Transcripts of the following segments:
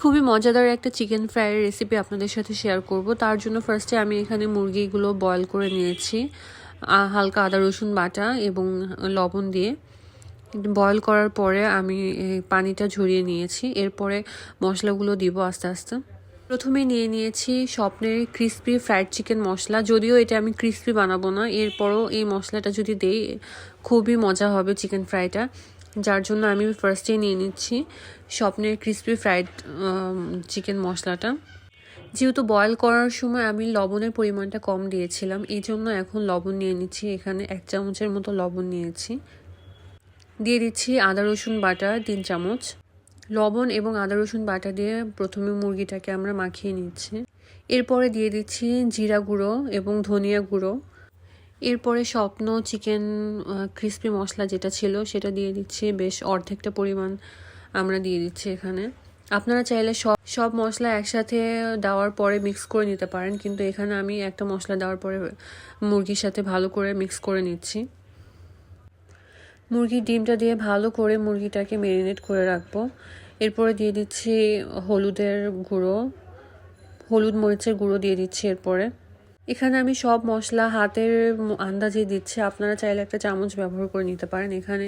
খুবই মজাদার একটা চিকেন ফ্রাইয়ের রেসিপি আপনাদের সাথে শেয়ার করব। তার জন্য ফার্স্টে আমি এখানে মুরগিগুলো বয়েল করে নিয়েছি হালকা আদা রসুন বাটা এবং লবণ দিয়ে। বয়েল করার পরে আমি পানিটা ঝরিয়ে নিয়েছি। এরপরে মশলাগুলো দিব আস্তে আস্তে। প্রথমে নিয়ে নিয়েছি স্বপ্নের ক্রিসপি ফ্রাইড চিকেন মশলা। যদিও এটা আমি ক্রিসপি বানাবো না, এরপরও এই মশলাটা যদি দেই খুবই মজা হবে চিকেন ফ্রাইটা, যার জন্য আমি ফার্স্টেই নিয়ে নিচ্ছি স্বপ্নের ক্রিসপি ফ্রাইড চিকেন মশলাটা। যেহেতু বয়েল করার সময় আমি লবণের পরিমাণটা কম দিয়েছিলাম, এই জন্য এখন লবণ নিয়ে নিচ্ছি। এখানে 1 চামচের মতো লবণ নিয়েছি। দিয়ে দিচ্ছি আদা রসুন বাটা 3 চামচ। লবণ এবং আদা রসুন বাটা দিয়ে প্রথমে মুরগিটাকে আমরা মাখিয়ে নিচ্ছি। এরপরে দিয়ে দিচ্ছি জিরা গুঁড়ো এবং ধনিয়া গুঁড়ো। এরপরে স্বপ্ন চিকেন ক্রিসপি মশলা যেটা ছিল সেটা দিয়ে দিচ্ছি, বেশ অর্ধেকটা পরিমাণ আমরা দিয়ে দিচ্ছি এখানে। আপনারা চাইলে সব মশলা একসাথে দেওয়ার পরে মিক্স করে নিতে পারেন, কিন্তু এখানে আমি একটা মশলা দেওয়ার পরে মুরগির সাথে ভালো করে মিক্স করে নিচ্ছি। মুরগির ডিমটা দিয়ে ভালো করে মুরগিটাকে ম্যারিনেট করে রাখবো। এরপরে দিয়ে দিচ্ছি হলুদের গুঁড়ো, হলুদ মরিচের গুঁড়ো দিয়ে দিচ্ছি। এরপরে এখানে আমি সব মশলা হাতের আন্দাজে দিচ্ছি, আপনারা চাইলে একটা চামচ ব্যবহার করে নিতে পারেন। এখানে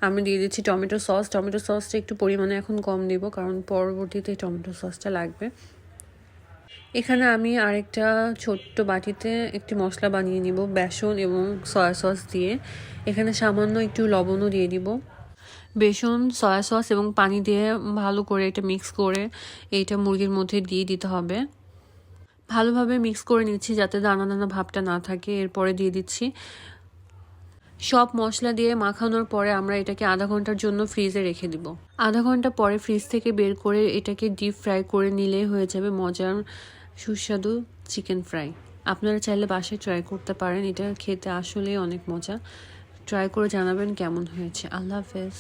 আমি দিয়ে দিচ্ছি টমেটো সস। টমেটো সসটা একটু পরিমাণে এখন কম দিব, কারণ পরবর্তীতে টমেটো সসটা লাগবে। এখানে আমি আরেকটা ছোট্ট বাটিতে একটি মশলা বানিয়ে নিব বেসন এবং সয়া সস দিয়ে। এখানে সামান্য একটু লবণও দিয়ে দিব। বেসন, সয়া সস এবং পানি দিয়ে ভালো করে এটা মিক্স করে এইটা মুরগির মধ্যে দিয়ে দিতে হবে। ভালোভাবে মিক্স করে নিচ্ছি যাতে দানা দানা ভাবটা না থাকে। এরপরে দিয়ে দিচ্ছি সব মশলা দিয়ে মাখানোর পরে আমরা এটাকে আধা ঘন্টার জন্য ফ্রিজে রেখে দিব। আধা ঘন্টা পরে ফ্রিজ থেকে বের করে এটাকে ডিপ ফ্রাই করে নিলে হয়ে যাবে মজার সুস্বাদু চিকেন ফ্রাই। আপনারা চাইলে বাসায় ট্রাই করতে পারেন, এটা খেতে আসলেই অনেক মজা। ট্রাই করে জানাবেন কেমন হয়েছে। আল্লাহ হাফেজ।